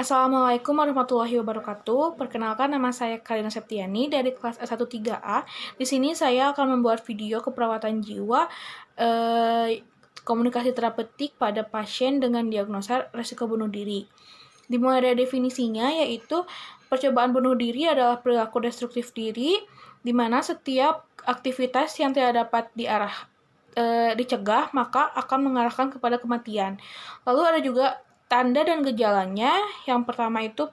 Assalamualaikum warahmatullahi wabarakatuh. Perkenalkan, nama saya Karina Septiani dari kelas S13A. Di sini saya akan membuat video keperawatan jiwa komunikasi terapeutik pada pasien dengan diagnosa risiko bunuh diri. Dimulai dari definisinya, yaitu percobaan bunuh diri adalah perilaku destruktif diri, di mana setiap aktivitas yang tidak dapat dicegah maka akan mengarahkan kepada kematian. Lalu ada juga tanda dan gejalanya. Yang pertama itu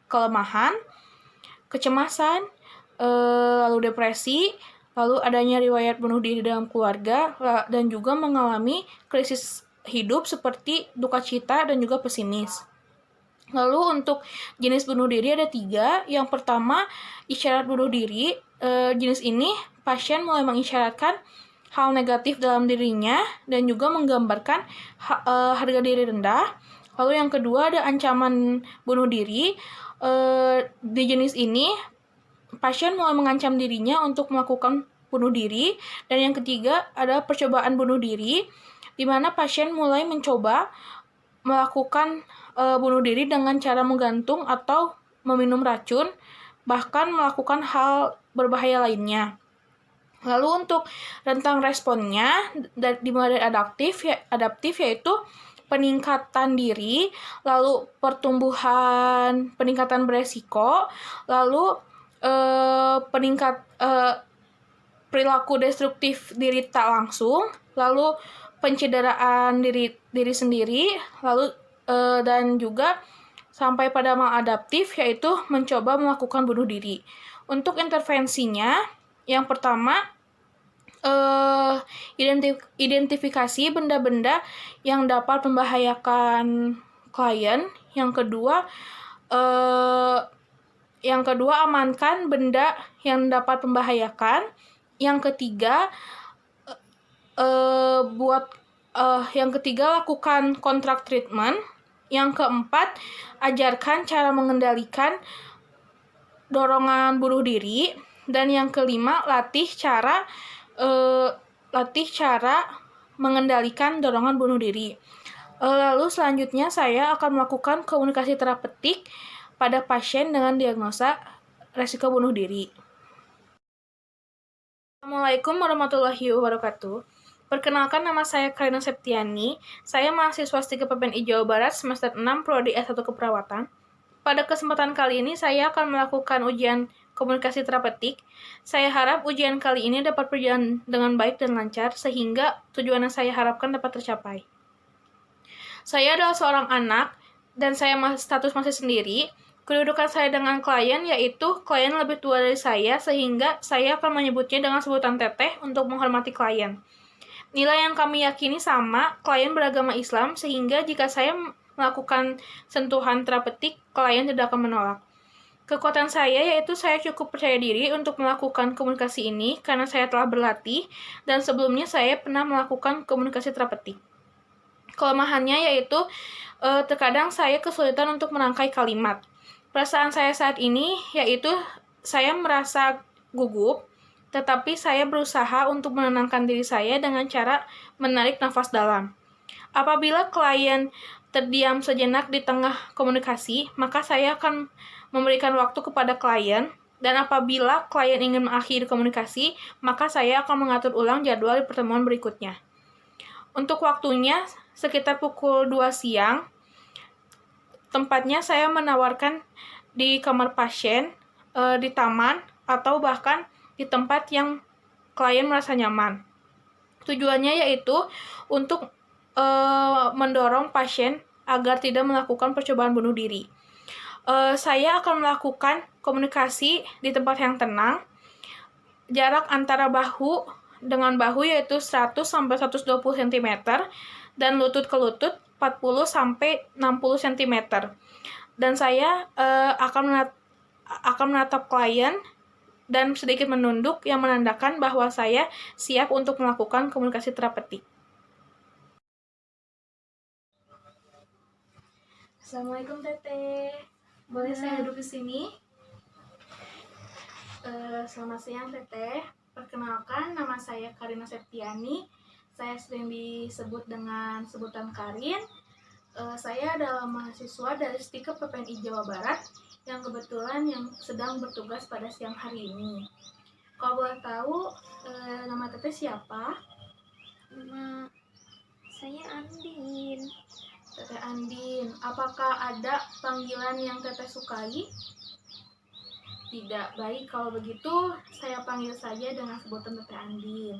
kelemahan, kecemasan, lalu depresi, lalu adanya riwayat bunuh diri dalam keluarga, dan juga mengalami krisis hidup seperti duka cita dan juga pesimis. Lalu untuk jenis bunuh diri ada 3. Yang pertama, isyarat bunuh diri. Jenis ini pasien mulai mengisyaratkan hal negatif dalam dirinya dan juga menggambarkan harga diri rendah. Lalu yang kedua ada ancaman bunuh diri. Di jenis ini pasien mulai mengancam dirinya untuk melakukan bunuh diri. Dan yang ketiga ada percobaan bunuh diri, di mana pasien mulai mencoba melakukan bunuh diri dengan cara menggantung atau meminum racun, bahkan melakukan hal berbahaya lainnya. Lalu untuk rentang responnya dimulai dari adaptif yaitu peningkatan diri, lalu peningkatan beresiko, lalu perilaku destruktif diri tak langsung, lalu pencederaan diri sendiri, lalu dan juga sampai pada maladaptif yaitu mencoba melakukan bunuh diri. Untuk intervensinya, yang pertama, identifikasi benda-benda yang dapat membahayakan klien. Yang kedua, amankan benda yang dapat membahayakan. Yang ketiga, lakukan kontrak treatment. Yang keempat, ajarkan cara mengendalikan dorongan bunuh diri. Dan yang kelima, latih cara mengendalikan dorongan bunuh diri. Lalu selanjutnya saya akan melakukan komunikasi terapeutik pada pasien dengan diagnosa risiko bunuh diri. Assalamualaikum warahmatullahi wabarakatuh. Perkenalkan, nama saya Karina Septiani. Saya mahasiswa STIKA PPNI Jawa Barat semester 6 Prodi S1 Keperawatan. Pada kesempatan kali ini saya akan melakukan ujian komunikasi terapeutik. Saya harap ujian kali ini dapat berjalan dengan baik dan lancar sehingga tujuan yang saya harapkan dapat tercapai. Saya adalah seorang anak dan saya status masih sendiri. Kedudukan saya dengan klien yaitu klien lebih tua dari saya sehingga saya akan menyebutnya dengan sebutan teteh untuk menghormati klien. Nilai yang kami yakini sama, klien beragama Islam sehingga jika saya melakukan sentuhan terapeutik, klien tidak akan menolak. Kekuatan saya yaitu saya cukup percaya diri untuk melakukan komunikasi ini karena saya telah berlatih dan sebelumnya saya pernah melakukan komunikasi terapeutik. Kelemahannya yaitu terkadang saya kesulitan untuk merangkai kalimat. Perasaan saya saat ini yaitu saya merasa gugup, tetapi saya berusaha untuk menenangkan diri saya dengan cara menarik nafas dalam. Apabila klien terdiam sejenak di tengah komunikasi, maka saya akan memberikan waktu kepada klien, dan apabila klien ingin mengakhiri komunikasi, maka saya akan mengatur ulang jadwal di pertemuan berikutnya. Untuk waktunya, sekitar pukul 2 siang, tempatnya saya menawarkan di kamar pasien, di taman, atau bahkan di tempat yang klien merasa nyaman. Tujuannya yaitu untuk mendorong pasien agar tidak melakukan percobaan bunuh diri. Saya akan melakukan komunikasi di tempat yang tenang. Jarak antara bahu dengan bahu yaitu 100-120 cm dan lutut ke lutut 40-60 cm. Dan saya akan menatap klien dan sedikit menunduk yang menandakan bahwa saya siap untuk melakukan komunikasi terapeutik. Assalamualaikum Teteh. Boleh saya duduk di sini? Selamat siang Teteh. Perkenalkan, nama saya Karina Septiani. Saya sering disebut dengan sebutan Karin. Saya adalah mahasiswa dari STIKEP PPNI Jawa Barat yang kebetulan yang sedang bertugas pada siang hari ini. Kalau boleh tahu, nama teteh siapa? Nama saya Andin. Teteh Andin. Apakah ada panggilan yang teteh sukai? Tidak. Baik, kalau begitu saya panggil saja dengan sebutan Teteh Andin.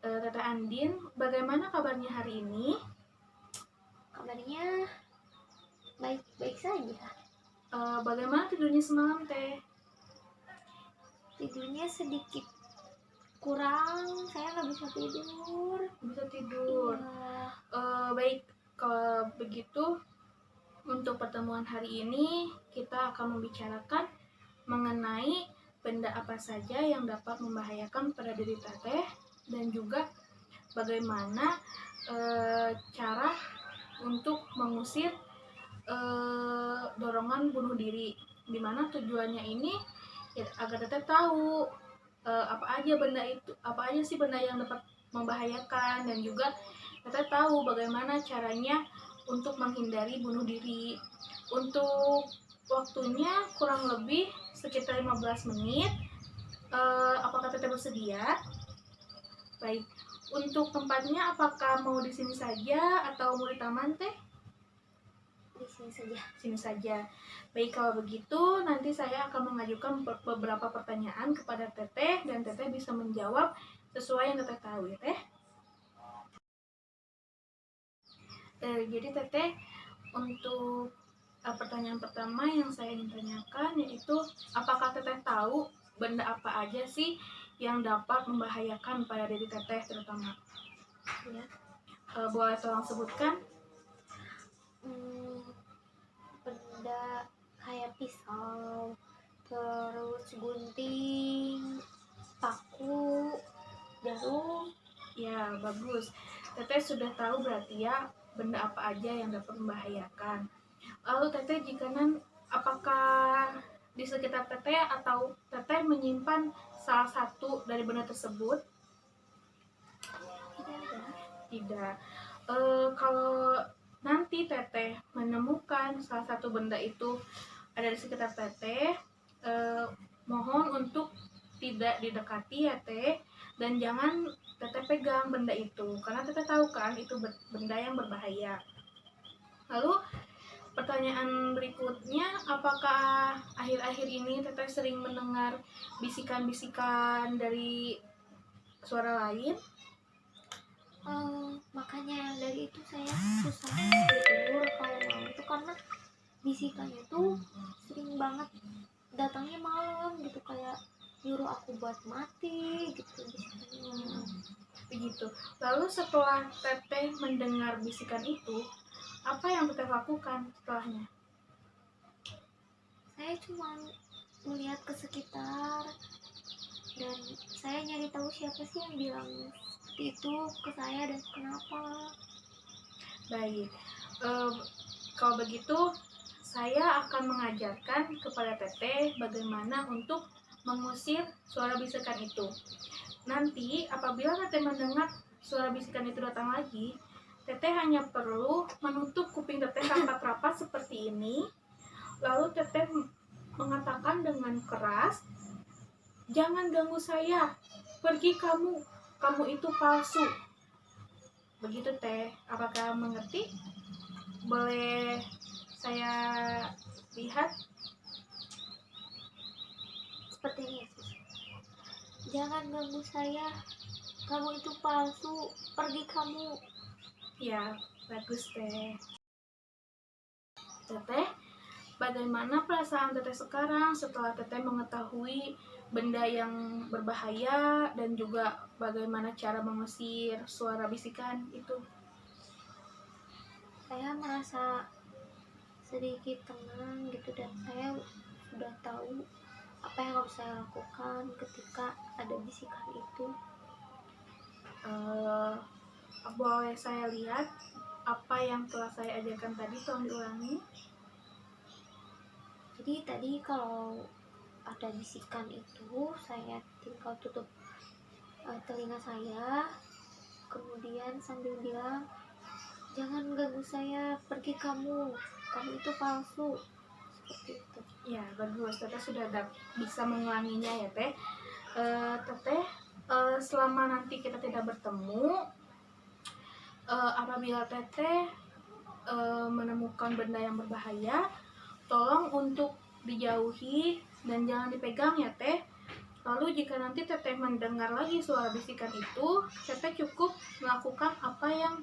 Teteh Andin, bagaimana kabarnya hari ini? Kabarnya baik-baik saja. Bagaimana tidurnya semalam, Teh? Tidurnya sedikit kurang, saya nggak bisa tidur. Bisa tidur. Iya. Baik, kalau begitu untuk pertemuan hari ini kita akan membicarakan mengenai benda apa saja yang dapat membahayakan pada diri teteh dan juga bagaimana cara untuk mengusir dorongan bunuh diri, dimana tujuannya ini ya, agar teteh tahu apa aja sih benda yang dapat membahayakan, dan juga teteh tahu bagaimana caranya untuk menghindari bunuh diri. Untuk waktunya kurang lebih sekitar 15 menit. Apakah teteh bersedia? Baik. Untuk tempatnya apakah mau di sini saja atau mau di taman, Teh? Di sini saja. Sini saja. Baik, kalau begitu nanti saya akan mengajukan beberapa pertanyaan kepada teteh dan teteh bisa menjawab sesuai yang teteh tahu ya, Teh. Jadi teteh, untuk pertanyaan pertama yang saya ingin tanyakan yaitu, apakah teteh tahu benda apa aja sih yang dapat membahayakan pada diri teteh terutama? Ya. Boleh tolong sebutkan? Benda kayak pisau, terus gunting, paku, jarum. Ya, bagus. Teteh sudah tahu berarti ya benda apa aja yang dapat membahayakan. Lalu teteh apakah di sekitar teteh atau teteh menyimpan salah satu dari benda tersebut? Tidak ada. Tidak. Kalau nanti teteh menemukan salah satu benda itu ada di sekitar teteh, mohon untuk tidak didekati ya, Teh, dan jangan teteh pegang benda itu karena teteh tahu kan itu benda yang berbahaya. Lalu pertanyaan berikutnya, apakah akhir-akhir ini teteh sering mendengar bisikan-bisikan dari suara lain? Makanya dari itu saya susah tidur kalau malam itu, karena bisikannya tuh sering banget datangnya malam gitu, kayak nyuruh aku buat mati gitu bisikannya. Begitu. Lalu setelah teteh mendengar bisikan itu, apa yang teteh lakukan setelahnya? Saya cuma melihat ke sekitar dan saya nyari tahu siapa sih yang bilang itu ke saya dan kenapa. Baik, kalau begitu saya akan mengajarkan kepada teteh bagaimana untuk mengusir suara bisikan itu. Nanti apabila teteh mendengar suara bisikan itu datang lagi, teteh hanya perlu menutup kuping teteh rapat-rapat seperti ini, lalu teteh mengatakan dengan keras, "Jangan ganggu saya, pergi kamu, kamu itu palsu." Begitu, Teh. Apakah mengerti? Boleh saya lihat? Seperti ini, jangan ganggu saya, kamu itu palsu, pergi kamu. Ya, bagus, Teh. Teteh, bagaimana perasaan teteh sekarang setelah teteh mengetahui benda yang berbahaya dan juga bagaimana cara mengusir suara bisikan itu? Saya merasa sedikit tenang gitu, dan saya sudah tahu apa yang harus saya lakukan ketika ada bisikan itu. Boleh saya lihat apa yang telah saya ajarkan tadi, tolong diulangi. Jadi tadi kalau ada bisikan itu, saya tinggal tutup telinga saya, kemudian sambil bilang, jangan ganggu saya, pergi kamu itu palsu, seperti itu. Ya, bagus. Teteh sudah bisa mengulanginya ya, Teh. Teteh, selama nanti kita tidak bertemu, apabila Teteh menemukan benda yang berbahaya, tolong untuk dijauhi dan jangan dipegang ya, Teh. Lalu jika nanti Teteh mendengar lagi suara bisikan itu, Teteh cukup melakukan apa yang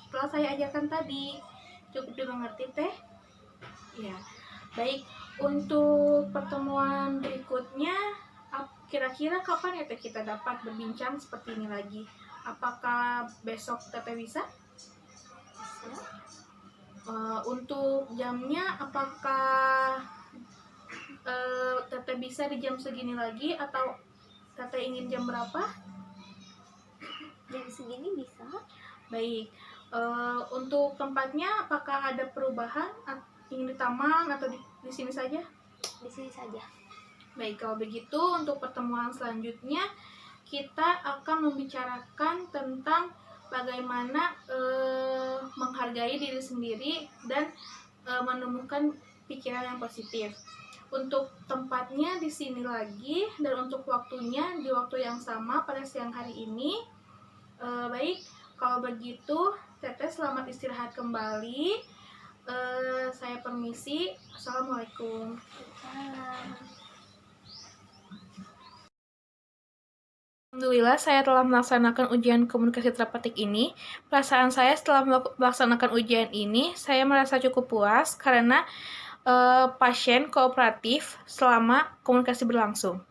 telah saya ajarkan tadi. Cukup dimengerti, Teh? Ya. Baik, untuk pertemuan berikutnya, kira-kira kapan ya Teh kita dapat berbincang seperti ini lagi? Apakah besok Teteh bisa? Bisa. Untuk jamnya, apakah Teteh bisa di jam segini lagi atau Teteh ingin jam berapa? Jam segini bisa. Baik, untuk tempatnya apakah ada perubahan? Ingin di taman atau di sini saja? Di sini saja. Baik, kalau begitu untuk pertemuan selanjutnya kita akan membicarakan tentang bagaimana menghargai diri sendiri dan menemukan pikiran yang positif. Untuk tempatnya di sini lagi dan untuk waktunya di waktu yang sama pada siang hari ini. Baik, kalau begitu Teteh selamat istirahat kembali. Saya permisi. Assalamualaikum. Alhamdulillah, saya telah melaksanakan ujian komunikasi terapetik ini. Perasaan saya setelah melaksanakan ujian ini, saya merasa cukup puas karena pasien kooperatif selama komunikasi berlangsung.